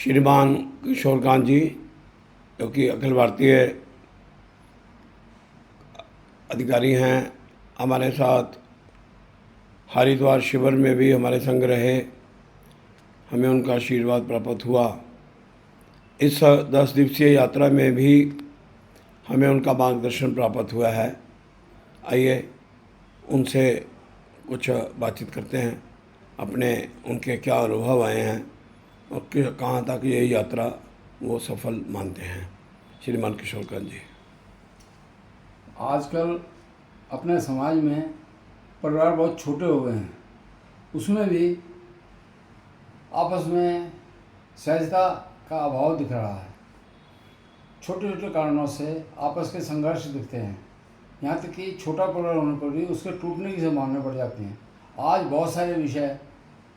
श्रीमान किशोर कांत जी, जो कि अखिल भारतीय अधिकारी हैं, हमारे साथ हरिद्वार शिविर में भी हमारे संग रहे, हमें उनका आशीर्वाद प्राप्त हुआ। इस 10 दिवसीय यात्रा में भी हमें उनका मार्गदर्शन प्राप्त हुआ है। आइए उनसे कुछ बातचीत करते हैं, अपने उनके क्या अनुभव आए हैं और कहाँ तक ये यात्रा वो सफल मानते हैं। श्रीमान किशोर कांत जी। आजकल अपने समाज में परिवार बहुत छोटे हो गए हैं, उसमें भी आपस में सहजता का अभाव दिख रहा है। छोटे छोटे कारणों से आपस के संघर्ष दिखते हैं, यहाँ तक कि छोटा परिवार होने पर भी उसके टूटने की संभावना बढ़ जाती हैं। आज बहुत सारे विषय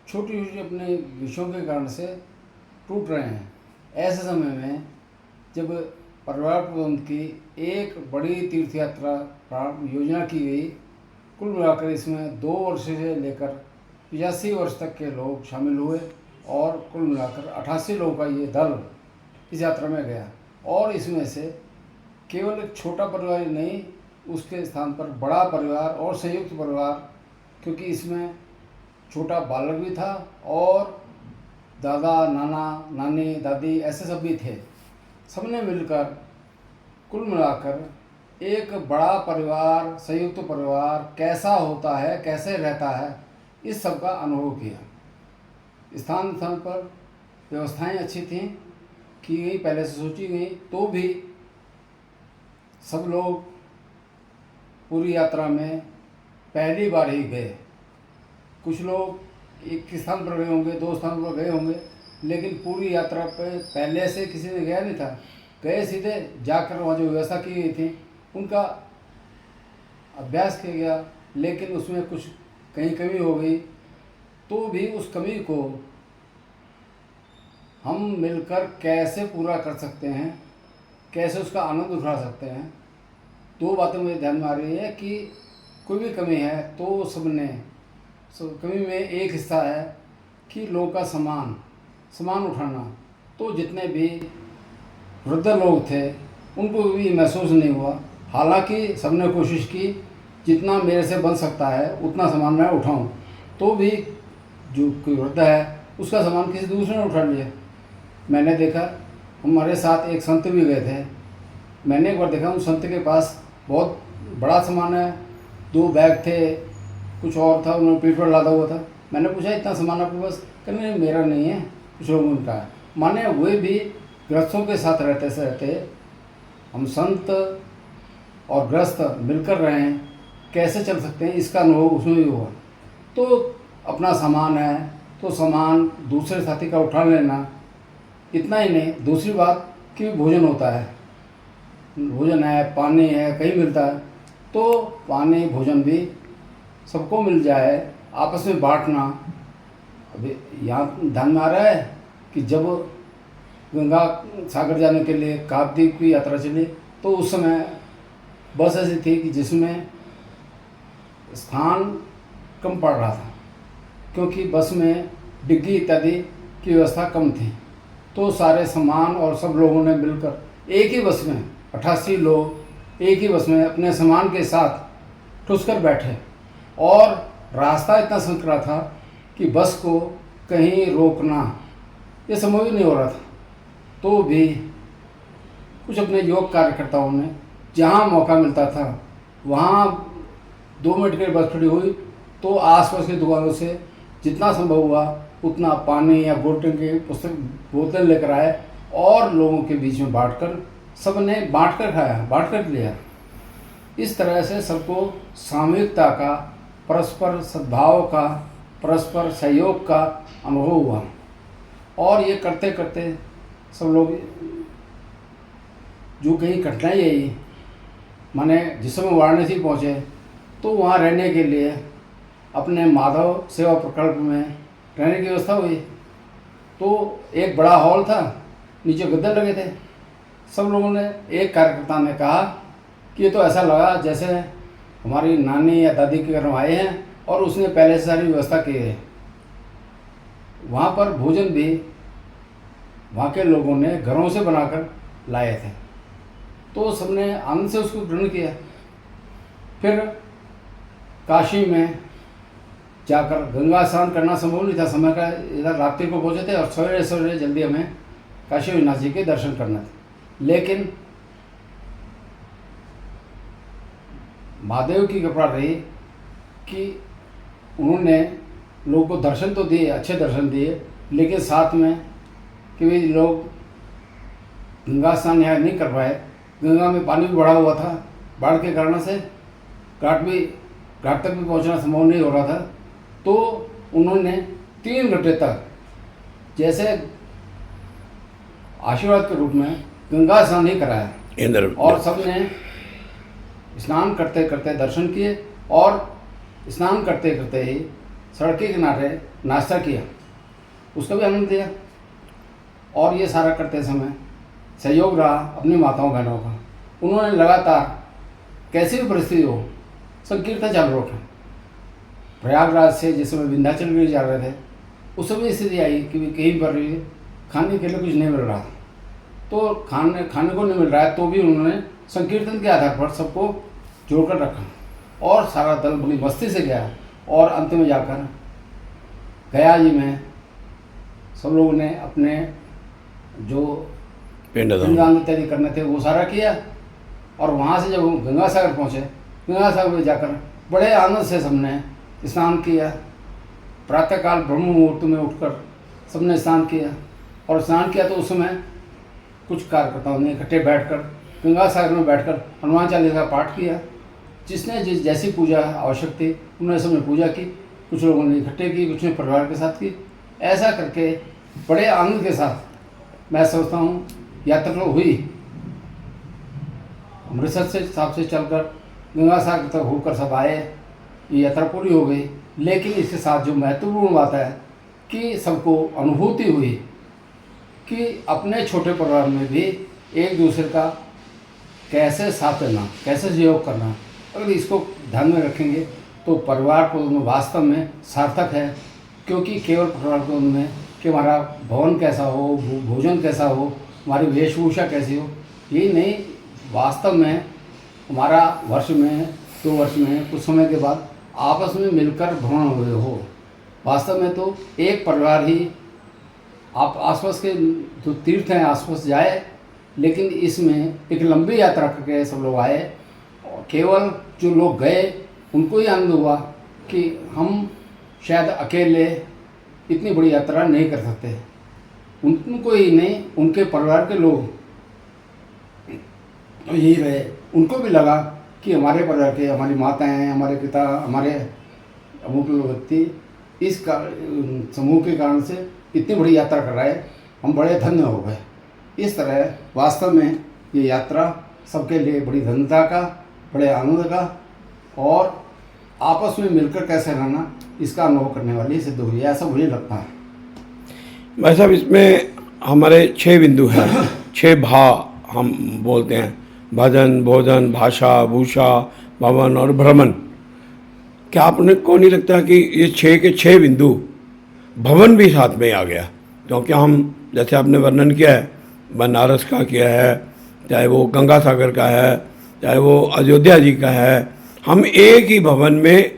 छोटी छोटी अपने विषयों के कारण से टूट रहे हैं। ऐसे समय में जब परिवार प्रबंध की एक बड़ी तीर्थ यात्रा योजना की गई, कुल मिलाकर इसमें 2 वर्ष से लेकर 85 वर्ष तक के लोग शामिल हुए और कुल मिलाकर 88 लोगों का ये दल इस यात्रा में गया। और इसमें से केवल एक छोटा परिवार ही नहीं, उसके स्थान पर बड़ा परिवार और संयुक्त परिवार, क्योंकि इसमें छोटा बालक भी था और दादा नाना नानी दादी ऐसे सब भी थे। सबने मिलकर कुल मिलाकर एक बड़ा परिवार, संयुक्त परिवार कैसा होता है, कैसे रहता है, इस सब का अनुभव किया। स्थान स्थान पर व्यवस्थाएं अच्छी थीं, की गई, पहले से सोची गई, तो भी सब लोग पूरी यात्रा में पहली बार ही गए। कुछ लोग एक स्थान पर गए होंगे, 2 स्थान पर गए होंगे, लेकिन पूरी यात्रा पे पहले से किसी ने गया नहीं था। गए सीधे जाकर वहाँ जो व्यवस्था की गई थी उनका अभ्यास किया गया, लेकिन उसमें कुछ कहीं कमी हो गई, तो भी उस कमी को हम मिलकर कैसे पूरा कर सकते हैं, कैसे उसका आनंद उठा सकते हैं। 2 बातें मुझे ध्यान में आ रही है कि कोई भी कमी है तो सबने कमी में एक हिस्सा है कि लोगों का सामान उठाना। तो जितने भी वृद्ध लोग थे उनको भी महसूस नहीं हुआ, हालांकि सबने कोशिश की जितना मेरे से बन सकता है उतना सामान मैं उठाऊं, तो भी जो कोई वृद्ध है उसका सामान किसी दूसरे ने उठा लिया। मैंने देखा, हमारे साथ एक संत भी गए थे, मैंने एक बार देखा उन संत के पास बहुत बड़ा सामान है, 2 बैग थे, कुछ और था, उन्होंने पीठ पर लादा हुआ था। मैंने पूछा इतना सामान आपके पास? कहने नहीं मेरा नहीं है, कुछ लोगों का है। माने वे भी गृहस्थों के साथ रहते से रहते हम संत और गृहस्थ मिलकर रहें, कैसे चल सकते हैं, इसका अनुभव उसमें भी हुआ। तो अपना सामान है तो सामान दूसरे साथी का उठा लेना, इतना ही नहीं, दूसरी बात कि भोजन होता है, भोजन है, पानी है, कहीं मिलता है, तो पानी भोजन भी सबको मिल जाए, आपस में बांटना। अभी यहाँ ध्यान में आ रहा है कि जब गंगा सागर जाने के लिए काकद्वीप की यात्रा चली तो उस समय बस ऐसी थी कि जिसमें स्थान कम पड़ रहा था, क्योंकि बस में डिग्गी इत्यादि की व्यवस्था कम थी। तो सारे सामान और सब लोगों ने मिलकर एक ही बस में 88 लोग एक ही बस में अपने सामान के साथ ठुस कर बैठे, और रास्ता इतना संकरा था कि बस को कहीं रोकना ये संभव ही नहीं हो रहा था। तो भी कुछ अपने योग कार्यकर्ताओं ने जहाँ मौका मिलता था वहाँ 2 मिनट के लिए बस खड़ी हुई तो आसपास की दुकानों से जितना संभव हुआ उतना पानी या बोतल के बोतल लेकर आए और लोगों के बीच में बांटकर, सबने बांटकर खाया, बांटकर लिया। इस तरह से सबको सामूहिकता का, परस्पर सद्भाव का, परस्पर सहयोग का अनुभव हुआ। और ये करते करते सब लोग जो कहीं कठिनाई आई, माने जिस समय वाराणसी पहुँचे तो वहाँ रहने के लिए अपने माधव सेवा प्रकल्प में रहने की व्यवस्था हुई। तो एक बड़ा हॉल था, नीचे गद्दे लगे थे। सब लोगों ने, एक कार्यकर्ता ने कहा कि ये तो ऐसा लगा जैसे हमारी नानी या दादी के घर में आए हैं और उसने पहले से सारी व्यवस्था की है। वहाँ पर भोजन भी वहाँ के लोगों ने घरों से बनाकर लाए थे। तो सबने आनंद से उसको ग्रहण किया। फिर काशी में जाकर गंगा स्नान करना संभव नहीं था, समय का इधर रात्रि को पहुँचे थे और सवेरे सवेरे जल्दी हमें काशी विश्वनाथ जी के दर्शन करना थे। लेकिन महादेव की कृपा रही कि उन्होंने लोगों को दर्शन तो दिए, अच्छे दर्शन दिए, लेकिन साथ में कि भाई लोग गंगा स्नान यहाँ नहीं कर पाए। गंगा में पानी भी बढ़ा हुआ था, बाढ़ के कारण से घाट तक भी पहुँचना संभव नहीं हो रहा था। तो उन्होंने 3 घंटे तक जैसे आशीर्वाद के रूप में गंगा स्नान ही कराया और सबने स्नान करते करते दर्शन किए और स्नान करते करते ही सड़क के किनारे नाश्ता किया, उसका भी आनंद लिया। और ये सारा करते समय सहयोग रहा अपनी माताओं बहनों का। उन्होंने लगातार कैसी भी परिस्थिति हो संकीर्तन चालू रखा। प्रयागराज से जिस समय विंध्याचल गिरी जा रहे थे उस समय स्थिति आई कि कहीं पर भी खाने के लिए कुछ नहीं मिल रहा, तो खाने को नहीं मिल रहा है, तो भी उन्होंने संकीर्तन के आधार पर सबको जोड़कर रखा और सारा दल बड़ी मस्ती से गया। और अंत में जाकर गया जी में सब लोगों ने अपने जो पिंडदान इत्यादि करने थे वो सारा किया। और वहाँ से जब हम गंगा सागर पहुँचे, गंगा सागर में जाकर बड़े आनंद से सबने स्नान किया। प्रातःकाल ब्रह्म मुहूर्त में उठकर सबने स्नान किया और स्नान किया तो उस समय कुछ कार्यकर्ताओं ने इकट्ठे बैठकर गंगा सागर में बैठकर हनुमान चालीसा का पाठ किया। जिसने जैसी पूजा आवश्यक थी उन्होंने सबने पूजा की, कुछ लोगों ने इकट्ठे की, कुछ ने परिवार के साथ की। ऐसा करके बड़े आनंद के साथ मैं सोचता हूँ यात्रा तो हुई। अमृतसर से हिसाब से चलकर गंगा सागर तक होकर सब आए, ये यात्रा पूरी हो गई। लेकिन इसके साथ जो महत्वपूर्ण बात है कि सबको अनुभूति हुई कि अपने छोटे परिवार में भी एक दूसरे का कैसे साथ देना, कैसे सहयोग करना, अगर इसको ध्यान में रखेंगे तो परिवार को वास्तव में सार्थक है। क्योंकि केवल परिवार को में कि हमारा भवन कैसा हो, भोजन कैसा हो, हमारी वेशभूषा कैसी हो, यही नहीं, वास्तव में हमारा वर्ष में 2 वर्ष में कुछ समय के बाद आपस में मिलकर भ्रमण हुए हो। वास्तव में तो एक परिवार ही आप आसपास के जो तीर्थ हैं आसपास जाए, लेकिन इसमें एक लंबी यात्रा करके सब लोग आए। और केवल जो लोग गए उनको ही आनंद हुआ कि हम शायद अकेले इतनी बड़ी यात्रा नहीं कर सकते। उनको ही नहीं, उनके परिवार के लोग यही रहे, उनको भी लगा कि हमारे परिवार के, हमारी माताएं हैं, हमारे पिता, हमारे अमुक व्यक्ति इस समूह के कारण से इतनी बड़ी यात्रा कर रहे हैं, हम बड़े धन्य हो गए। इस तरह वास्तव में ये यात्रा सबके लिए बड़ी धन्यता का, बड़े आनंद का और आपस में मिलकर कैसे रहना इसका अनुभव करने वाली सिद्ध हुई, ऐसा मुझे लगता है। भाई साहब, इसमें हमारे 6 बिंदु हैं, 6 भा हम बोलते हैं, भजन, भोजन, भाषा, भूषा, भवन और भ्रमण। क्या आपने को नहीं लगता कि ये 6 के 6 बिंदु भवन भी साथ में आ गया? क्योंकि हम जैसे आपने वर्णन किया है, बनारस का किया है, चाहे वो गंगा सागर का है, चाहे वो अयोध्या जी का है, हम एक ही भवन में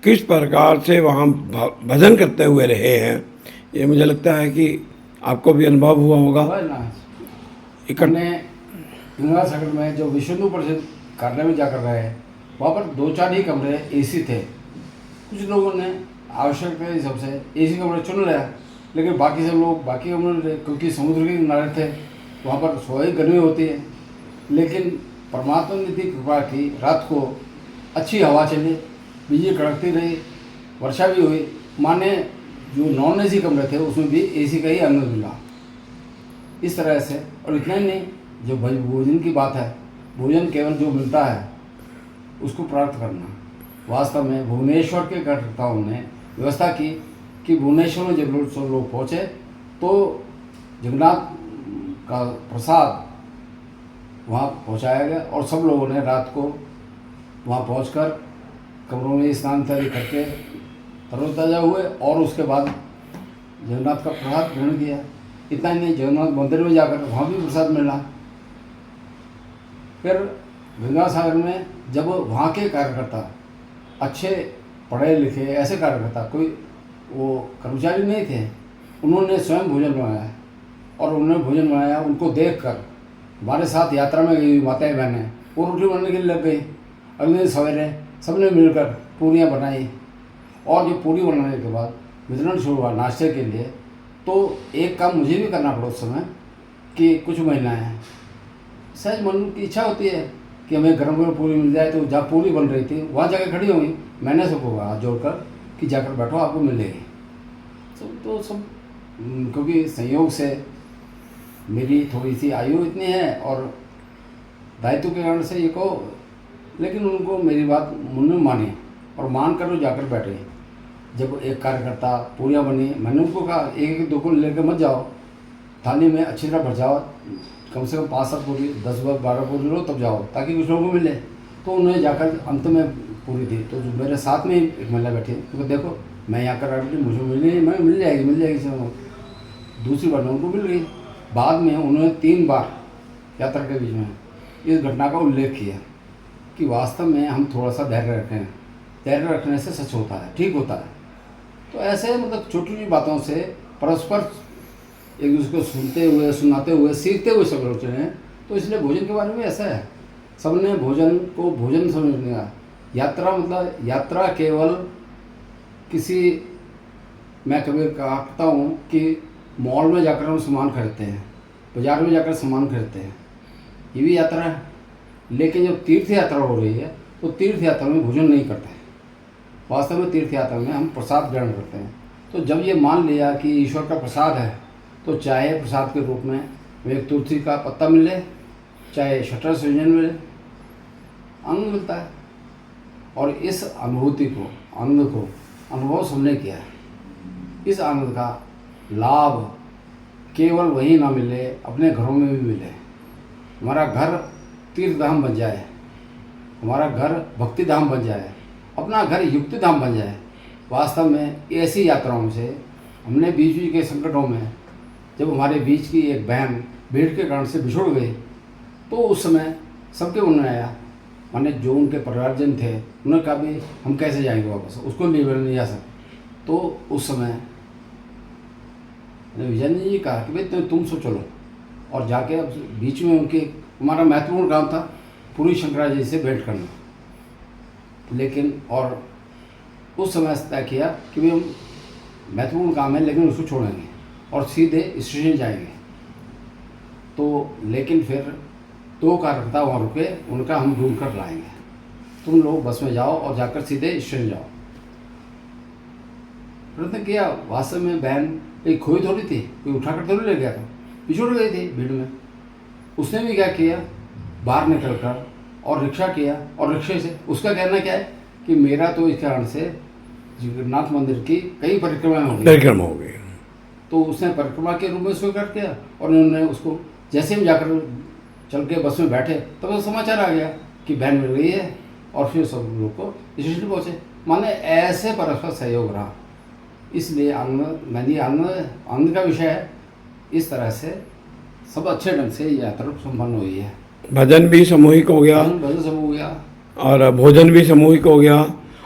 किस प्रकार से वहाँ भजन करते हुए रहे हैं, ये मुझे लगता है कि आपको भी अनुभव हुआ होगा। हमने गंगा सागर में जो विष्णु परिषद कार्यालय में जाकर रहे, वहाँ पर 2-4 ही कमरे एसी थे। कुछ लोगों ने आवश्यकता के हिसाब से एसी कमरे चुन लिया, लेकिन बाकी सब लोग बाकी कमरे, क्योंकि समुद्र के किनारे थे, वहाँ पर सोई गर्मी होती है। लेकिन परमात्मा ने इतनी कृपा की, रात को अच्छी हवा चली, बिजली कड़कती रही, वर्षा भी हुई। माने जो नॉन एसी कमरे थे उसमें भी एसी का ही आनंद मिला। इस तरह से, और इतना ही नहीं, जो भोजन की बात है, भोजन केवल जो मिलता है उसको प्राप्त करना। वास्तव में भुवनेश्वर के कार्यकर्ताओं ने व्यवस्था की कि भुवनेश्वर में जब सब लोग पहुँचे तो जगन्नाथ का प्रसाद वहाँ पहुँचाया गया और सब लोगों ने रात को वहाँ पहुँचकर कमरों में स्नान इत्यादि करके तरोताज़ा हुए और उसके बाद जगन्नाथ का प्रसाद ग्रहण किया। इतना ही नहीं, जगन्नाथ मंदिर में जाकर वहाँ भी प्रसाद मिला। फिर गंगा सागर में जब वहाँ के कार्यकर्ता अच्छे पढ़े लिखे ऐसे कार्यकर्ता, कोई वो कर्मचारी नहीं थे, उन्होंने स्वयं भोजन बनाया और उन्होंने भोजन बनाया, उनको देखकर हमारे साथ यात्रा में गई माताएं बहनें वो रोटी बनाने के लिए लग गई। अगले दिन सवेरे सबने मिलकर पूरियाँ बनाई और जो पूरी बनाने के बाद वितरण शुरू हुआ नाश्ते के लिए। तो एक काम मुझे भी करना पड़ा उस समय कि कुछ महिलाएं सहज मन की इच्छा होती है कि हमें गर्म गर्म पूरी मिल जाए, तो जहाँ पूरी बन रही थी वहाँ जाकर खड़ी होंगी, मैंने सबको कहा जोड़कर कि जाकर बैठो आपको मिलेगी। तो सब क्योंकि संयोग से मेरी थोड़ी सी आयु इतनी है और दायित्व के कारण से ये कहो, लेकिन उनको मेरी बात मन में मानी और मान कर वो जाकर बैठे। जब एक कार्यकर्ता पूरियाँ बनी, मैंने उनको कहा एक एक दो को लेकर मत जाओ, थाली में अच्छी तरह भर जाओ, कम से कम 5-7 पूरी 10-12 पूरी लो तब जाओ ताकि कुछ लोगों को मिले। तो उन्होंने जाकर अंत में पूरी दी। तो जो मेरे साथ में एक महिला बैठी, उनको देखो मैं यहाँ कर बैठी, मुझे मिली, मैं मिल जाएगी सब। दूसरी बार उनको मिल गई। बाद में उन्होंने 3 बार यात्रा के बीच में इस घटना का उल्लेख किया कि वास्तव में हम थोड़ा सा धैर्य रखें, धैर्य रखने से सच होता है, ठीक होता है। तो ऐसे मतलब छोटी छोटी बातों से परस्पर एक दूसरे को सुनते हुए, सुनाते हुए, सीखते हुए सब लोग चले। तो इसलिए भोजन के बारे में ऐसा है, सबने भोजन को भोजन समझने का। यात्रा मतलब यात्रा केवल किसी, मैं कभी कहता हूँ कि मॉल में जाकर हम सामान खरीदते हैं, बाज़ार में जाकर सामान खरीदते हैं, ये भी यात्रा है। लेकिन जब तीर्थ यात्रा हो रही है तो तीर्थ यात्रा में भोजन नहीं करते हैं। वास्तव में तीर्थ यात्रा में हम प्रसाद ग्रहण करते हैं। तो जब ये मान लिया कि ईश्वर का प्रसाद है, तो चाहे प्रसाद के रूप में एक तुलसी का पत्ता मिले, चाहे शटर व्यंजन मिले, आनंद मिलता है। और इस अनुभूति को, आनंद को अनुभव सबने किया है। इस आनंद का लाभ केवल वहीं ना मिले, अपने घरों में भी मिले। हमारा घर तीर्थ धाम बन जाए, हमारा घर भक्ति धाम बन जाए, अपना घर युक्ति धाम बन जाए। वास्तव में ऐसी यात्राओं से हमने बीच बीच के संकटों में, जब हमारे बीच की एक बहन भीड़ के कारण से बिछुड़ गई, तो उस समय सबके मन में आया, माने जो उनके परिवारजन थे उन्होंने कहा भी हम कैसे जाएंगे वापस, उसको नहीं जा सकते। तो उस समय विजय जी कहा कि भाई तुम सो चलो, और जाके अब बीच में उनके, हमारा महत्वपूर्ण काम था पूरी शंकराचार्य जी से भेंट करना। लेकिन और उस समय तय किया कि भाई हम महत्वपूर्ण काम है लेकिन उसको छोड़ेंगे और सीधे स्टेशन जाएंगे। तो लेकिन फिर 2 कार्यकर्ता वहाँ रुके, उनका हम ढूंढ कर लाएंगे, तुम लोग बस में जाओ और जाकर सीधे स्टेशन जाओ। प्रयत्न किया। वास्तव में बहन कहीं खोई थोड़ी थी, कोई उठाकर थोड़ी ले गया था, पिछुड़ गई थी भीड़ में। उसने भी क्या किया, बाहर निकल कर और रिक्शा किया, और रिक्शे से उसका कहना क्या है कि मेरा तो इस कारण से जगन्नाथ मंदिर की कई परिक्रमाएं हो गई। तो उसने परिक्रमा के रूप में स्वीकार किया और उन्होंने उसको, जैसे हम जाकर चल के बस में बैठे तब तो समाचार आ गया कि बहन मिल गई है, और फिर सब लोग को स्टेशन पहुँचे। माने ऐसे परस्पर सहयोग रहा। इसलिए आनंद, मैंने आनंद का विषय है। इस तरह से सब अच्छे ढंग से यात्रा संपन्न हुई है। भजन भी सामूहिक हो गया, भजन समूह हो गया और भोजन भी सामूहिक हो गया,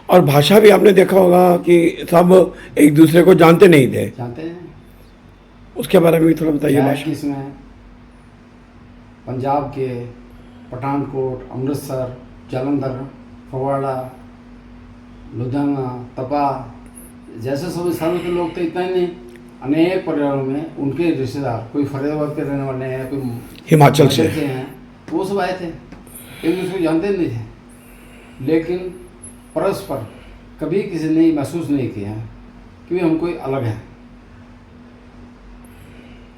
और भाषा भी आपने देखा होगा कि सब एक दूसरे को जानते नहीं थे। जानते हैं, उसके बारे में भी थोड़ा बताइए। भाषा इसमें पंजाब के पठानकोट, अमृतसर, जालंधर, फगवाड़ा, लुधियाना, तपा जैसे सब स्थानों के लोग थे। इतना ही नहीं, अनेक परिवारों में उनके रिश्तेदार, कोई फरीदाबाद के रहने वाले हैं, कोई हिमाचल से हैं, वो सब आए थे। एक दूसरे को जानते नहीं थे, लेकिन परस्पर कभी किसी ने महसूस नहीं किया कि हम कोई अलग हैं।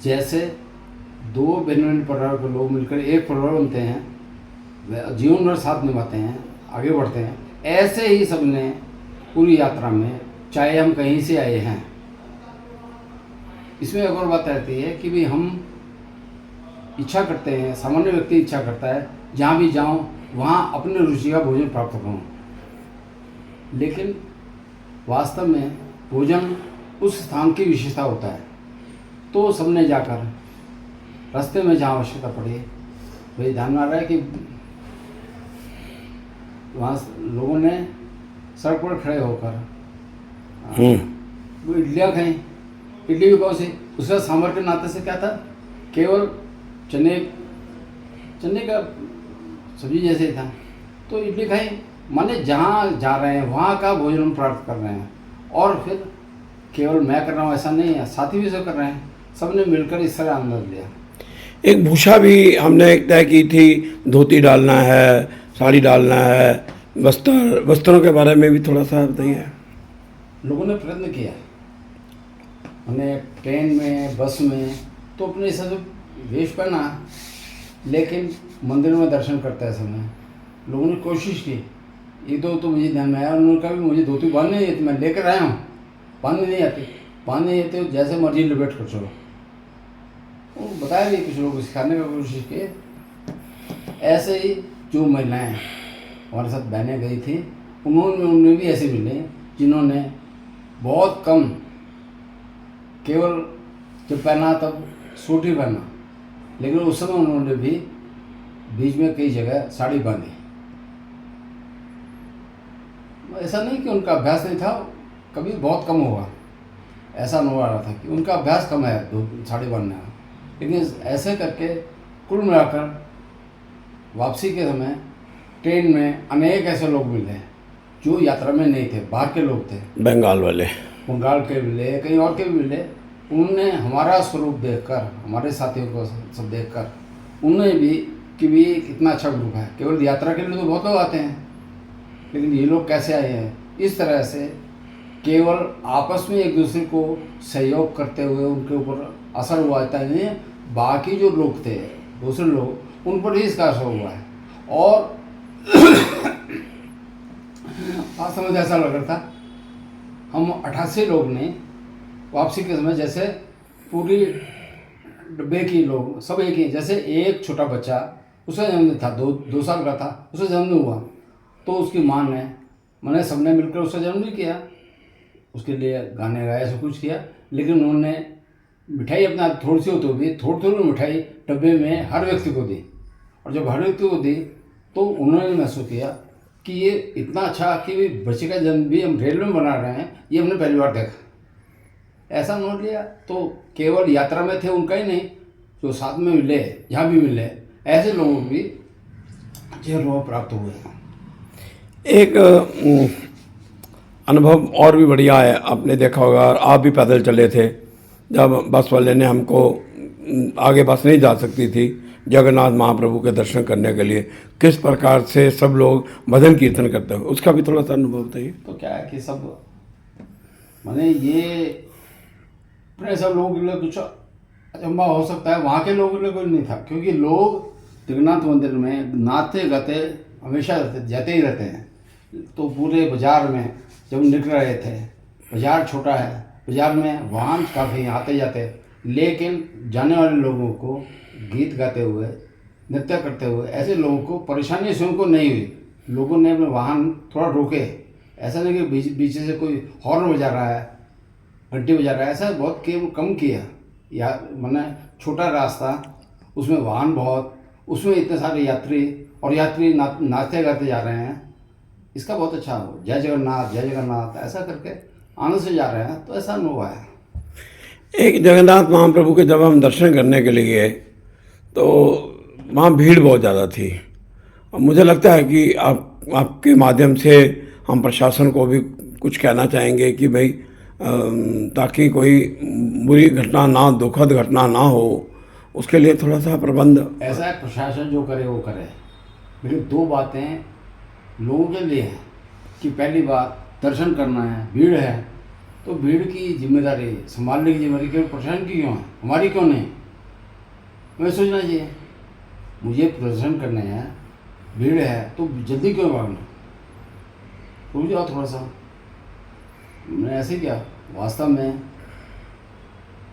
जैसे 2 भिन्न परिवार के लोग मिलकर एक परिवार बनते हैं, जीवन भर साथ निभाते हैं, आगे बढ़ते हैं, ऐसे ही सबने पूरी यात्रा में, चाहे हम कहीं से आए हैं। इसमें एक और बात रहती है कि भाई हम इच्छा करते हैं, सामान्य व्यक्ति इच्छा करता है जहाँ भी जाऊँ वहाँ अपने रुचि का भोजन प्राप्त करूँ, लेकिन वास्तव में भोजन उस स्थान की विशेषता होता है। तो सबने जाकर रास्ते में जहाँ आवश्यकता पड़ी, भाई ध्यान में आ रहा है कि वहाँ लोगों ने सड़क पर खड़े होकर वो इडलियाँ खाई। इडली भी कौन सी, उसका सांभर के नाते से क्या था, केवल चने का सब्जी जैसे ही था। तो इडली खाई, माने जहाँ जा रहे हैं वहाँ का भोजन प्राप्त कर रहे हैं। और फिर केवल मैं कर रहा हूँ ऐसा नहीं है, साथी भी सब कर रहे हैं, सबने मिलकर इस तरह आनंद लिया। एक भूषा भी हमने तय की थी, धोती डालना है, साड़ी डालना है, वस्त्रों के बारे में भी थोड़ा सा बताइए। लोगों ने प्रयत्न किया, उन्हें ट्रेन में, बस में तो अपने हिसाब से वेश पहना, लेकिन मंदिर में दर्शन करते समय लोगों ने कोशिश की। ये तो मुझे ध्यान में आया, उन्होंने कहा भी मुझे धोती बांधनी नहीं आती, मैं लेकर आया हूँ, बांधनी नहीं आती तो जैसे मर्जी लपेट कर चलो। वो बताया भी, कुछ लोग सिखाने की कोशिश की। ऐसे ही जो महिलाएं हमारे साथ बहनें गई थी, उन्हें भी ऐसे मिले जिन्होंने बहुत कम, केवल जब पहना तब सूट ही पहना, लेकिन उस समय उन्होंने भी बीच में कई जगह साड़ी बांधी। ऐसा नहीं कि उनका अभ्यास नहीं था, कभी बहुत कम हुआ, ऐसा अनुभव आ रहा था कि उनका अभ्यास कम है साड़ी बांधने का। लेकिन ऐसे करके कुल मिलाकर वापसी के समय ट्रेन में अनेक ऐसे लोग मिले जो यात्रा में नहीं थे, बाहर के लोग थे, बंगाल के मिले, कहीं और के भी मिले। उन्होंने हमारा स्वरूप देखकर, हमारे साथियों को सब देखकर, उन्होंने भी कि भी कितना अच्छा ग्रुप है, केवल यात्रा के लिए तो बहुत लोग आते हैं, लेकिन ये लोग कैसे आए हैं। इस तरह से केवल आपस में एक दूसरे को सहयोग करते हुए उनके ऊपर असर हुआ था, नहीं बाकी जो लोग थे, दूसरे लोग, उन पर ही इसका असर हुआ है। और आज समझ ऐसा लग रहा था, हम 88 लोग ने वापसी के समय, जैसे पूरी डब्बे की लोग सब एक ही, जैसे एक छोटा बच्चा, उसका जन्मदिन था, 2 साल का था, उसका जन्मदिन हुआ, तो उसकी माँ ने, मैंने सबने मिलकर उसका जन्मदिन किया, उसके लिए गाने गाए, सब कुछ किया। लेकिन उन्होंने मिठाई अपना थोड़ी सी होती हुई थोड़ी मिठाई डब्बे में हर व्यक्ति को दी, और जब हर व्यक्ति को दी तो उन्होंने महसूस किया कि ये इतना अच्छा कि बच्चे का जन्म भी हम रेलवे में बना रहे हैं, ये हमने पहली बार देखा। ऐसा नोट लिया। तो केवल यात्रा में थे उनका ही नहीं, जो साथ में मिले, जहाँ भी मिले, ऐसे लोगों को भी अच्छे अनुभव प्राप्त हुए हैं। एक अनुभव और भी बढ़िया है, आपने देखा होगा, आप भी पैदल चले थे जब बस वाले ने हमको, आगे बस नहीं जा सकती थी, जगन्नाथ महाप्रभु के दर्शन करने के लिए किस प्रकार से सब लोग भजन कीर्तन करते हुए, उसका भी थोड़ा सा अनुभव बताइए। तो क्या है कि सब, माने ये अपने सब लोगों के लिए कुछ अचंभा हो सकता है, वहाँ के लोगों के लिए कोई नहीं था, क्योंकि लोग जगन्नाथ मंदिर में नाते गाते हमेशा जाते ही रहते हैं। तो पूरे बाजार में जब निकल रहे थे, बाजार छोटा है, बाजार में वाहन काफ़ी आते जाते, लेकिन जाने वाले लोगों को गीत गाते हुए, नृत्य करते हुए, ऐसे लोगों को परेशानी स्वयं को नहीं हुई। लोगों ने अपने वाहन थोड़ा रोके, ऐसा नहीं कि बीच से कोई हॉर्न बजा रहा है, घंटी बजा रहा है, ऐसा बहुत कम किया। या मैंने छोटा रास्ता, उसमें वाहन बहुत, उसमें इतने सारे यात्री, और यात्री नाचते गाते जा रहे हैं, इसका बहुत अच्छा हो, जय जगन्नाथ जय जगन्नाथ ऐसा करके आनंद से जा रहे हैं। तो ऐसा अनुभव है। एक जगन्नाथ महाप्रभु के जब हम दर्शन करने के लिए गए तो वहाँ भीड़ बहुत ज़्यादा थी, और मुझे लगता है कि आपके माध्यम से हम प्रशासन को भी कुछ कहना चाहेंगे कि भाई ताकि कोई बुरी घटना ना, दुखद घटना ना हो, उसके लिए थोड़ा सा प्रबंध। ऐसा है, प्रशासन जो करे वो करे, लेकिन 2 बातें लोगों के लिए हैं कि पहली बात दर्शन करना है, भीड़ है, तो भीड़ की जिम्मेदारी संभालने की जिम्मेदारी केवल प्रशासन की क्यों है, हमारी क्यों नहीं? हमें सोचना चाहिए, मुझे प्रदर्शन करने हैं, भीड़ है, तो जल्दी क्यों भागना, रुक जाओ थोड़ा सा। मैंने ऐसे किया। वास्तव में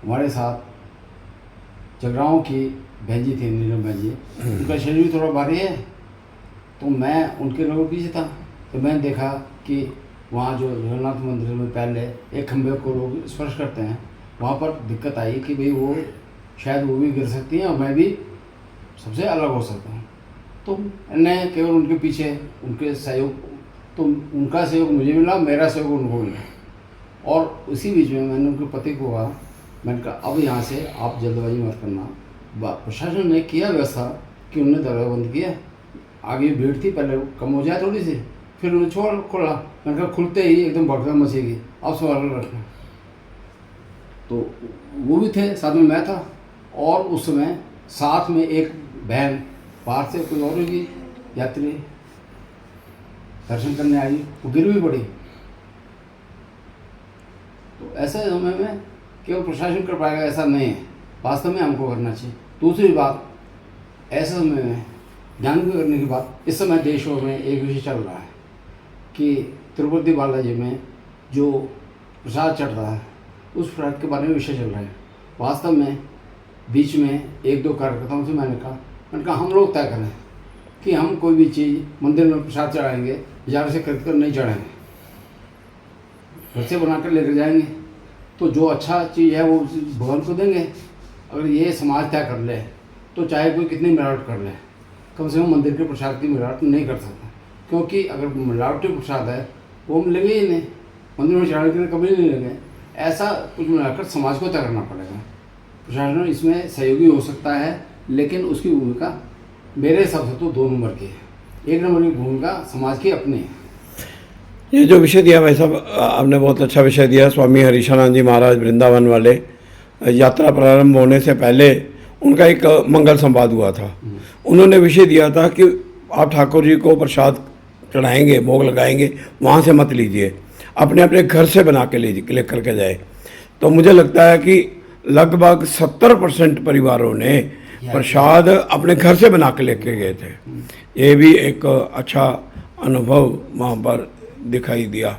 हमारे साथ जगराओं की बहन जी थी, नीलम बहन जी, उनका शरीर भी थोड़ा भारी है, तो मैं उनके लोगों के पीछे था। तो मैंने देखा कि वहाँ जो जगन्नाथ मंदिर में पहले एक खंभे को लोग स्पर्श करते हैं, वहाँ पर दिक्कत आई कि भाई वो शायद वो भी गिर सकती हैं और मैं भी सबसे अलग हो सकता हूँ। तो मैंने केवल उनके पीछे उनके सहयोग, तो उनका सहयोग मुझे मिला, मेरा सहयोग उनको मिला। और उसी बीच में मैंने उनके पति को कहा, मैंने कहा अब यहाँ से आप जल्दबाजी मत करना। प्रशासन ने किया व्यवस्था कि उन्होंने दरवाजा बंद किया, आगे भीड़ थी, पहले कम हो जाए थोड़ी सी, फिर उन्होंने छोड़ खोला। मैंने कहा खुलते ही एकदम भगदड़ मचेगी, आप संभाल कर रखना। तो वो भी थे, साथ में मैं था, और उस समय साथ में एक बहन बाहर से कोई और होगी यात्री दर्शन करने आई, वो गिर भी पड़ी। तो ऐसे समय में केवल प्रशासन कर पाएगा ऐसा नहीं है, वास्तव में हमको करना चाहिए। दूसरी बात, ऐसे समय में ध्यान करने की बात, इस समय देशों में एक विषय चल रहा है कि तिरुपति बालाजी में जो प्रसाद चढ़ रहा है उस प्रसाद के बारे में विषय चल रहा है। वास्तव में बीच में एक दो कार्यकर्ताओं से मैंने कहा हम लोग तय करें कि हम कोई भी चीज़ मंदिर में प्रसाद चढ़ाएंगे, बाजार से खरीद कर नहीं चढ़ाएंगे, घर से बना कर लेकर जाएंगे। तो जो अच्छा चीज़ है वो भगवान को देंगे। अगर ये समाज तय कर ले तो चाहे कोई कितनी मिलावट कर ले, कम से कम मंदिर के प्रसाद की मिलावट नहीं कर सकता, क्योंकि अगर मिलावटी प्रसाद है वो मिलेंगे ही नहीं, मंदिर में चढ़ाने के लिए कभी नहीं लेंगे। ऐसा कुछ मिलाकर समाज को तय करना पड़ेगा। प्रशासन इसमें सहयोगी हो सकता है, लेकिन उसकी भूमिका मेरे हिसाब से तो 2 नंबर की है। 1 नंबर की भूमिका समाज की अपनी है। ये जो विषय दिया भाई साहब, आपने बहुत अच्छा विषय दिया। स्वामी हरीशानंद जी महाराज वृंदावन वाले, यात्रा प्रारंभ होने से पहले उनका एक मंगल संवाद हुआ था। उन्होंने विषय दिया था कि आप ठाकुर जी को प्रसाद चढ़ाएंगे, भोग लगाएंगे, वहाँ से मत लीजिए, अपने अपने घर से बना के ले करके जाए। तो मुझे लगता है कि लगभग 70% परिवारों ने प्रसाद अपने घर से बना के लेके गए थे। ये भी एक अच्छा अनुभव वहाँ पर दिखाई दिया।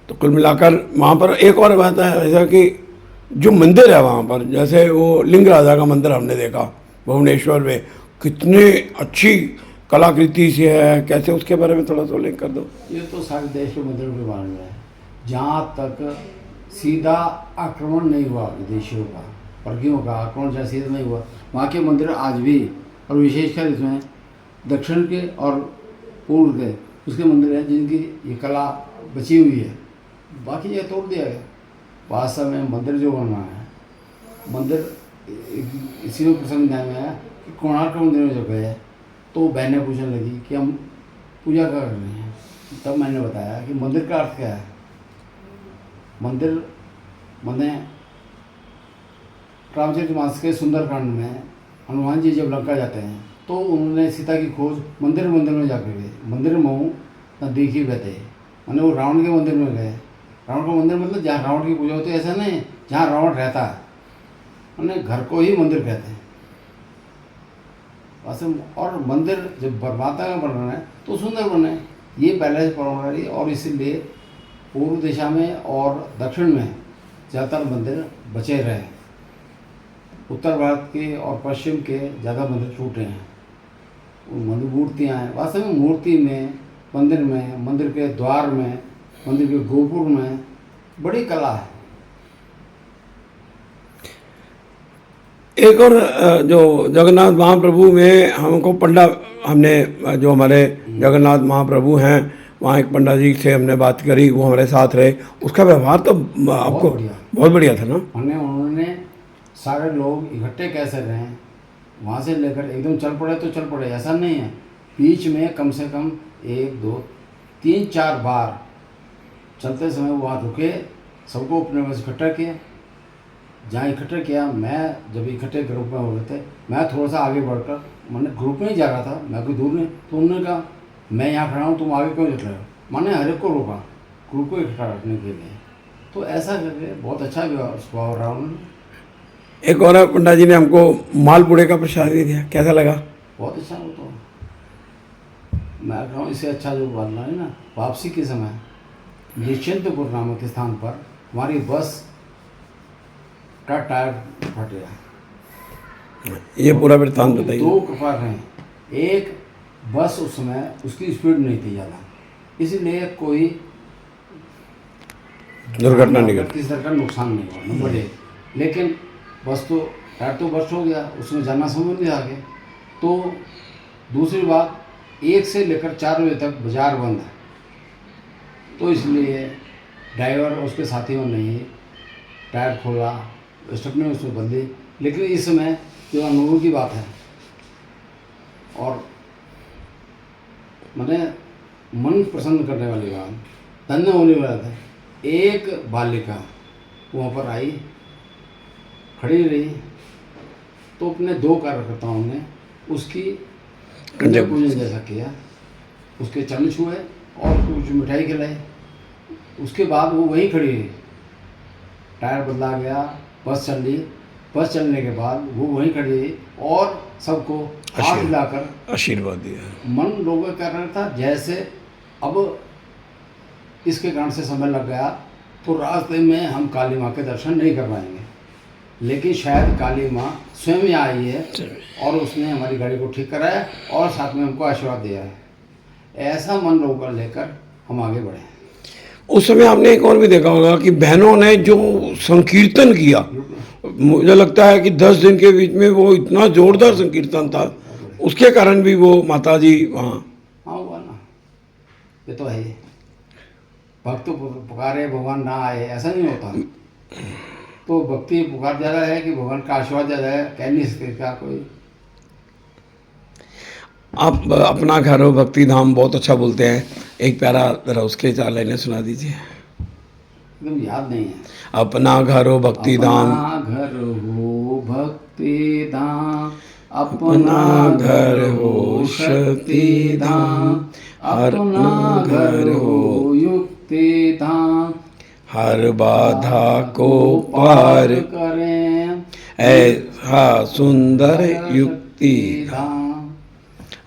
तो कुल मिलाकर वहाँ पर एक और बात है ऐसा कि जो मंदिर है वहाँ पर, जैसे वो लिंग राजा का मंदिर हमने देखा भुवनेश्वर में, कितनी अच्छी कलाकृति से है, कैसे उसके बारे में थोड़ा सा उल्लेख कर दो। ये तो सारे देश के मंदिरों के बारे में है, जहाँ तक सीधा आक्रमण नहीं हुआ विदेशियों का, वर्गियों का आक्रमण जैसे सीधा नहीं हुआ, वहाँ के मंदिर आज भी, और विशेषकर इसमें दक्षिण के और पूर्व के उसके मंदिर हैं जिनकी ये कला बची हुई है, बाकी ये तोड़ दिया गया। वास्तव में मंदिर जो बनना है, मंदिर इसी में प्रसंग ध्यान में आया कि कोणार्क मंदिर में जब गए तो बहनें पूछने लगी कि हम पूजा क्या कर रहे हैं। तब मैंने बताया कि मंदिर का अर्थ क्या है। मंदिर माने रामचरितमानस के सुंदरकांड में हनुमान जी जब लंका जाते हैं तो उन्होंने सीता की खोज मंदिर में जाकर गए। मंदिर महू न देखी बहते, मैंने वो रावण के मंदिर में गए। रावण का मंदिर मतलब जहाँ रावण की पूजा होती है ऐसा नहीं, जहाँ रावण रहता है, मैंने घर को ही मंदिर कहते हैं वास्तव। और मंदिर जब बर्माता का बन रहा है तो सुंदर बने, ये पहले से परंपरा रही। और इसीलिए पूर्व दिशा में और दक्षिण में ज़्यादातर मंदिर बचे रहे, उत्तर भारत के और पश्चिम के ज़्यादा मंदिर टूटे हैं। मंदिर मूर्तियाँ हैं, वास्तव में मूर्ति में, मंदिर के द्वार में, मंदिर के गोपुर में बड़ी कला है। एक और जो जगन्नाथ महाप्रभु में हमको पंडा, हमने जो हमारे जगन्नाथ महाप्रभु हैं वहाँ एक पंडा जी से हमने बात करी, वो हमारे साथ रहे। उसका व्यवहार तो आपको बहुत बढ़िया था ना। उन्होंने सारे लोग इकट्ठे कैसे रहे, वहाँ से लेकर एकदम चल पड़े तो चल पड़े ऐसा नहीं है। बीच में कम से कम 1 2 3 4 बार चलते समय वहाँ रुके, सबको अपने पास इकट्ठा किया। जहाँ इकट्ठा किया, मैं जब इकट्ठे ग्रुप में हो रहे थे, मैं थोड़ा सा आगे बढ़कर, मैंने ग्रुप में ही जा रहा था, मैं कोई दूर नहीं। तो उन्होंने कहा मैं यहाँ खड़ा हूँ, तुम आगे क्यों चल रहे हो। मैंने हर एक को रोका ग्रुप को इकट्ठा रखने के लिए। तो ऐसा करके बहुत अच्छा स्वभाव रहा उन्होंने। एक और पंडा जी ने हमको मालपुड़े का प्रसाद भी दिया, कैसा लगा। बहुत अच्छा। वो तो मैं कह रहा हूँ इससे अच्छा जो बनना है ना, वापसी के समय निश्चिंतपुर नामक स्थान पर हमारी बस का टायर फट गया। ये पूरा वृत्तांत बताइए। 2 कपार हैं, एक बस उस समय उसकी स्पीड नहीं थी ज़्यादा, इसलिए कोई दुर्घटना नहीं घटी, किसी तरह का नुकसान नहीं हुआ। नंबर 1। लेकिन बस तो टायर तो बस्ट हो गया, उसमें जाना संभव नहीं आगे। तो दूसरी बात, 1 से लेकर 4 बजे तक बाज़ार बंद है, तो इसलिए ड्राइवर और उसके साथियों ने टायर खोला, स्टेपनी उसमें बदली। लेकिन इस समय जो अनुभव की बात है और मैंने मन प्रसन्न करने वाली बात, धन्य होने वाला था, एक बालिका वहाँ पर आई, खड़ी रही, तो अपने 2 कार्यकर्ताओं ने उसकी कन्या पूजन जैसा किया, उसके चरण छुए और कुछ मिठाई खिलाई। उसके बाद वो वहीं खड़ी रही, टायर बदला गया, बस चल ली। बस चलने के बाद वो वहीं खड़ी रही और सबको हाथ मिलाकर आशीर्वाद दिया। मन लोगों का कह रहा था जैसे अब इसके कारण से समय लग गया तो रास्ते में हम काली माँ के दर्शन नहीं कर पाएंगे, लेकिन शायद काली माँ स्वयं ही आई है और उसने हमारी गाड़ी को ठीक कराया और साथ में हमको आशीर्वाद दिया है। ऐसा मन लोगों का लेकर हम आगे बढ़े। उस समय आपने एक और भी देखा होगा कि बहनों ने जो संकीर्तन किया, मुझे लगता है कि 10 दिन के बीच में वो इतना जोरदार संकीर्तन था, उसके कारण भी वो माता जी वहाँ। हाँ हुआ ना, ये तो है ही। भक्त पुकारे भगवान ना आए, ऐसा नहीं होता। तो भक्ति पुकार ज़्यादा है कि भगवान का आशीर्वाद ज़्यादा है, कह नहीं सकते क्या कोई। आप अपना घर हो भक्ति धाम बहुत अच्छा बोलते हैं, एक प्यारा जरा उसके 4 लाइनें सुना दीजिए। एकदम याद नहीं है। अपना घर हो भक्ति धाम, अपना घर हो भक्ति धाम, अपना घर हो शक्ति धाम, अपना घर हो युक्ति धाम, हर बाधा को पार करें ऐसा सुंदर युक्ति धाम,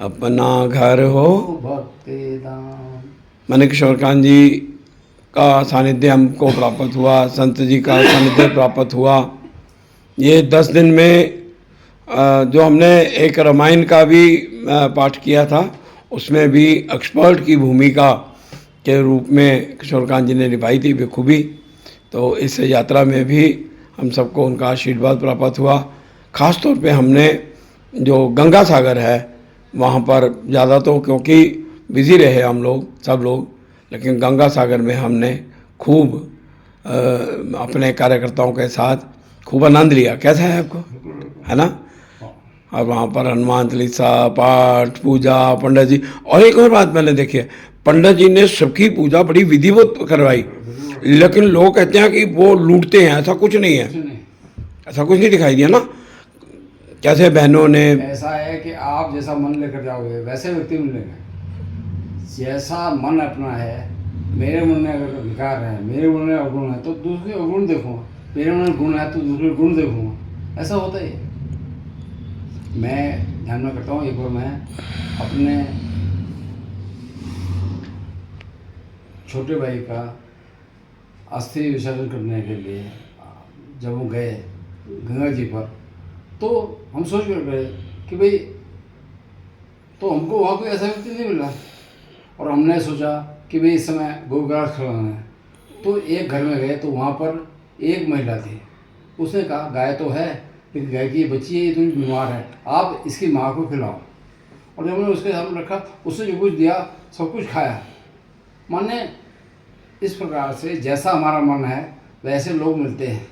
अपना घर हो भक्ति धाम। मानिक किशोर जी का सानिध्य हमको प्राप्त हुआ, संत जी का सानिध्य प्राप्त हुआ। ये 10 दिन में जो हमने एक रामायण का भी पाठ किया था, उसमें भी एक्सपर्ट की भूमिका के रूप में किशोर जी ने निभाई थी बखूबी। तो इस यात्रा में भी हम सबको उनका आशीर्वाद प्राप्त हुआ। ख़ास तौर पे हमने जो गंगा सागर है वहाँ पर ज़्यादा, तो क्योंकि बिज़ी रहे हम लोग सब लोग, लेकिन गंगा सागर में हमने खूब अपने कार्यकर्ताओं के साथ खूब आनंद लिया। कैसा है आपको, है ना? और वहाँ पर हनुमान चालीसा पाठ पूजा पंडित जी, और एक और बात मैंने देखी है, पंडित जी ने सबकी पूजा बड़ी विधिवत करवाई, लेकिन लोग कहते हैं कि वो लूटते हैं, ऐसा कुछ नहीं है, ऐसा कुछ नहीं दिखाई दिया ना। कैसे बहनों ने, ऐसा है कि आप जैसा मन लेकर जाओगे वैसे व्यक्ति मिलेंगे। जैसा मन अपना है, मेरे मन में अगर विकार है, मेरे मन में अवगुण है तो दूसरे अवगुण देखूँगा, मेरे मन में गुण है तो दूसरे गुण देखूँगा, ऐसा होता ही है। मैं ध्यान में करता हूँ, एक बार मैं अपने छोटे भाई का अस्थि विसर्जन करने के लिए जब वो गए गंगा जी पर, तो हम सोच कर गए कि भाई, तो हमको वहाँ कोई ऐसा व्यक्ति नहीं मिला और हमने सोचा कि भाई इस समय गोग्रास खिलाना है। तो एक घर में गए तो वहाँ पर एक महिला थी, उसने कहा गाय तो है लेकिन गाय की ये बच्ची है, ये थोड़ी बीमार है, आप इसकी माँ को खिलाओ। और जब हमने उसके सामने रखा, उसने जो कुछ दिया सब कुछ खाया। माने इस प्रकार से जैसा हमारा मन है वैसे लोग मिलते हैं,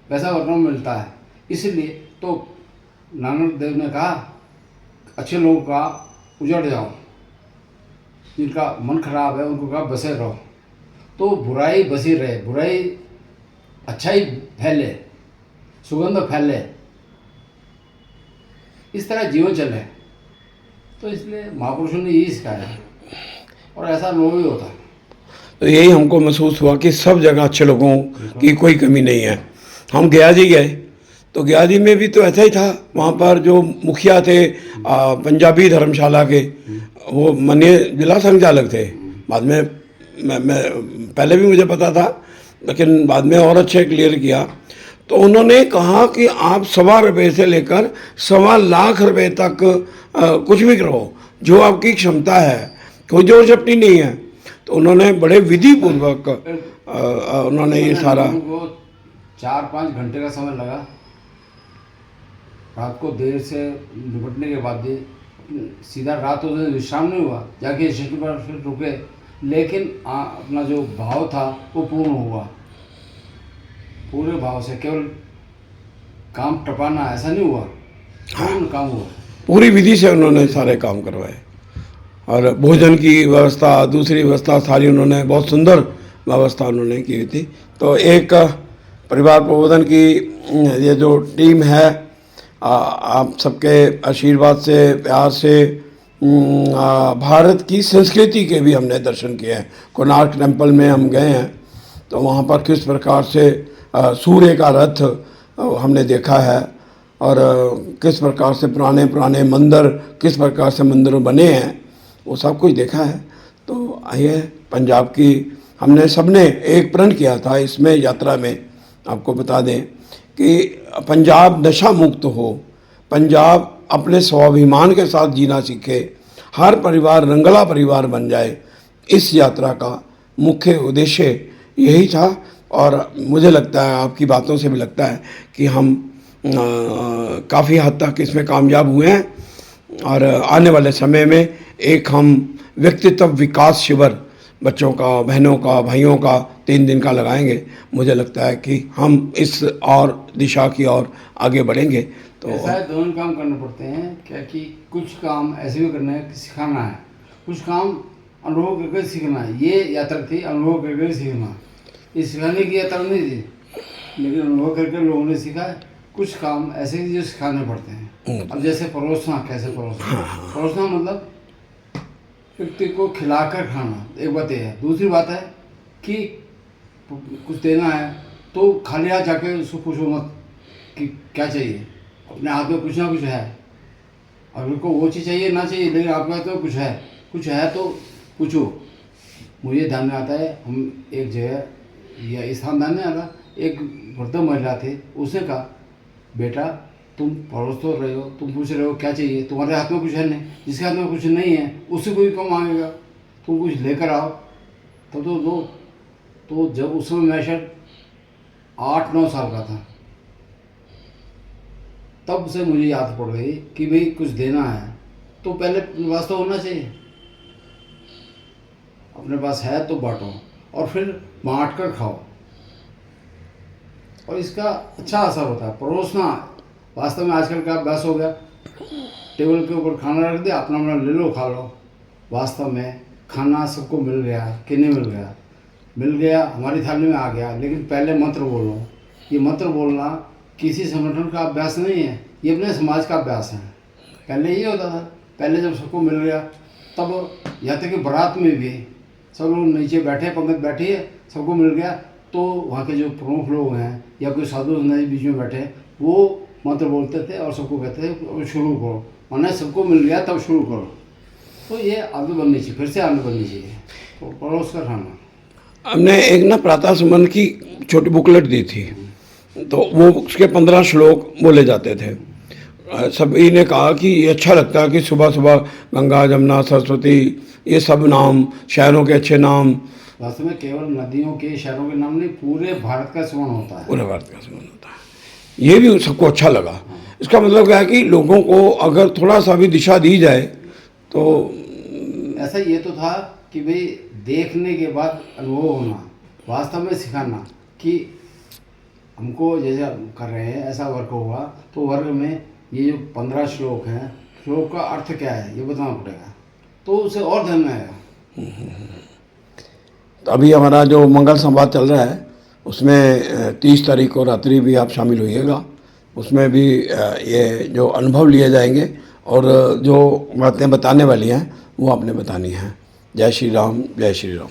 वैसा वर्णन मिलता है। इसलिए तो नानक देव ने कहा अच्छे लोगों का उजड़ जाओ, जिनका मन खराब है उनको कहा बसे रहो। तो बुराई बसी रहे, बुराई अच्छाई फैले, सुगंध फैले, इस तरह जीवन चले। तो इसलिए महापुरुषों ने यही सिखाया और ऐसा अनुभव ही होता है। तो यही हमको महसूस हुआ कि सब जगह अच्छे लोगों की कोई कमी नहीं है। हम गया जी गए तो गया जी में भी तो ऐसा ही था। वहाँ पर जो मुखिया थे पंजाबी धर्मशाला के, वो माननीय जिला संचालक थे। बाद में मैं पहले भी मुझे पता था, लेकिन बाद में और अच्छे क्लियर किया। तो उन्होंने कहा कि आप 1.25 रुपये से लेकर 1.25 लाख रुपए तक कुछ भी करो, जो आपकी क्षमता है, कोई जोर जबरदस्ती नहीं है। तो उन्होंने बड़े विधि पूर्वक उन्होंने ये सारा 4-5 घंटे का समय लगा। रात को देर से निपटने के बाद भी सीधा रात को विश्राम नहीं हुआ, जाके स्टेशन पर फिर रुके, लेकिन अपना जो भाव था वो पूर्ण हुआ। पूरे भाव से, केवल काम टपाना ऐसा नहीं हुआ, पूर्ण काम हुआ। पूरी विधि से उन्होंने सारे काम करवाए और भोजन की व्यवस्था, दूसरी व्यवस्था सारी उन्होंने बहुत सुंदर व्यवस्था उन्होंने की हुई थी। तो एक परिवार प्रबोधन की ये जो टीम है, आप सबके आशीर्वाद से, प्यार से भारत की संस्कृति के भी हमने दर्शन किए हैं। कोणार्क टेम्पल में हम गए हैं तो वहाँ पर किस प्रकार से सूर्य का रथ हमने देखा है और किस प्रकार से पुराने पुराने मंदिर, किस प्रकार से मंदिर बने हैं, वो सब कुछ देखा है। तो आइए, पंजाब की हमने सबने एक प्रण किया था इसमें यात्रा में, आपको बता दें कि पंजाब नशा मुक्त हो, पंजाब अपने स्वाभिमान के साथ जीना सीखे, हर परिवार रंगला परिवार बन जाए। इस यात्रा का मुख्य उद्देश्य यही था और मुझे लगता है, आपकी बातों से भी लगता है कि हम काफ़ी हद तक इसमें कामयाब हुए हैं। और आने वाले समय में एक हम व्यक्तित्व विकास शिविर बच्चों का, बहनों का, भाइयों का 3 दिन का लगाएंगे। मुझे लगता है कि हम इस और दिशा की ओर आगे बढ़ेंगे। तो ऐसा है, दोनों काम करने पड़ते हैं क्या कि कुछ काम ऐसे भी करना है कि सिखाना है, कुछ काम अनुभव करके सीखना है। ये यात्रा थी अनुभव करके सीखना, ये सिखाने की यात्रा नहीं थी, लेकिन अनुभव करके लोगों ने सीखा है। कुछ काम ऐसे ही जो सिखाने पड़ते हैं। अब जैसे परोसना, कैसे परोसना, परोसना मतलब व्यक्ति को खिलाकर खाना, एक बात ये है। दूसरी बात है कि कुछ देना है तो खाली हाथ जाके उसको पूछो मत कि क्या चाहिए, अपने हाथ में कुछ ना कुछ है। अगर को वो चीज़ चाहिए ना चाहिए, लेकिन आपके हाथ में कुछ है तो पूछो। मुझे ध्यान में आता है, हम एक जगह या स्थान ध्यान में आता, एक वृद्ध महिला थी, उसने कहा बेटा तुम परोस तो रहे हो, तुम पूछ रहे हो क्या चाहिए, तुम्हारे हाथ में कुछ है नहीं, जिसके हाथ में कुछ नहीं है उससे कोई कम मांगेगा, तुम कुछ लेकर आओ तब तो दो। तो जब उस समय मैं शायद 8-9 साल का था, तब से मुझे याद पड़ गई कि भाई कुछ देना है तो पहले अपने पास तो होना चाहिए। अपने पास है तो बांटो और फिर बांट कर खाओ, और इसका अच्छा असर होता है। परोसना वास्तव में आजकल का अभ्यास हो गया, टेबल के ऊपर खाना रख दिया, अपना अपना ले लो, खा लो। वास्तव में खाना सबको मिल गया कि नहीं मिल गया? मिल गया, हमारी थाली में आ गया, लेकिन पहले मंत्र बोलो। ये मंत्र बोलना किसी संगठन का अभ्यास नहीं है, ये अपने समाज का अभ्यास है। पहले ये होता था, पहले जब सबको मिल गया तब, यहाँ तक कि बारात में भी सब लोग नीचे बैठे, पंगत बैठी है, सबको मिल गया, तो वहाँ के जो प्रमुख लोग हैं या कोई साधु संत बीच में बैठे, वो मंत्र बोलते थे और सबको कहते थे शुरू करो, माने सबको मिल गया तब शुरू करो। तो ये आदत बननी चाहिए, फिर से आदत बननी चाहिए, तो परोस कर खाना। हमने एक ना प्रातः सुमन की छोटी बुकलेट दी थी, तो वो उसके 15 श्लोक बोले जाते थे। सभी ने कहा कि ये अच्छा लगता है कि सुबह सुबह गंगा, जमुना, सरस्वती, ये सब नाम, शहरों के अच्छे नाम। वास्तव में केवल नदियों के, शहरों के नाम नहीं, पूरे भारत का स्मरण होता है, पूरे भारत का स्मरण होता है। ये भी सबको अच्छा लगा। इसका मतलब क्या है कि लोगों को अगर थोड़ा सा भी दिशा दी जाए तो। ऐसा ये तो था कि भाई देखने के बाद अनुभव होना, वास्तव में सिखाना कि हमको जैसे कर रहे हैं ऐसा वर्ग हुआ, तो वर्ग में ये जो 15 श्लोक हैं, श्लोक का अर्थ क्या है ये बताना पड़ेगा, तो उसे और ध्यान में आएगा। तो अभी हमारा जो मंगल संवाद चल रहा है उसमें 30 तारीख को रात्रि भी आप शामिल होइएगा। उसमें भी ये जो अनुभव लिए जाएंगे और जो बातें बताने वाली हैं वो आपने बतानी हैं। जय श्री राम, जय श्री राम।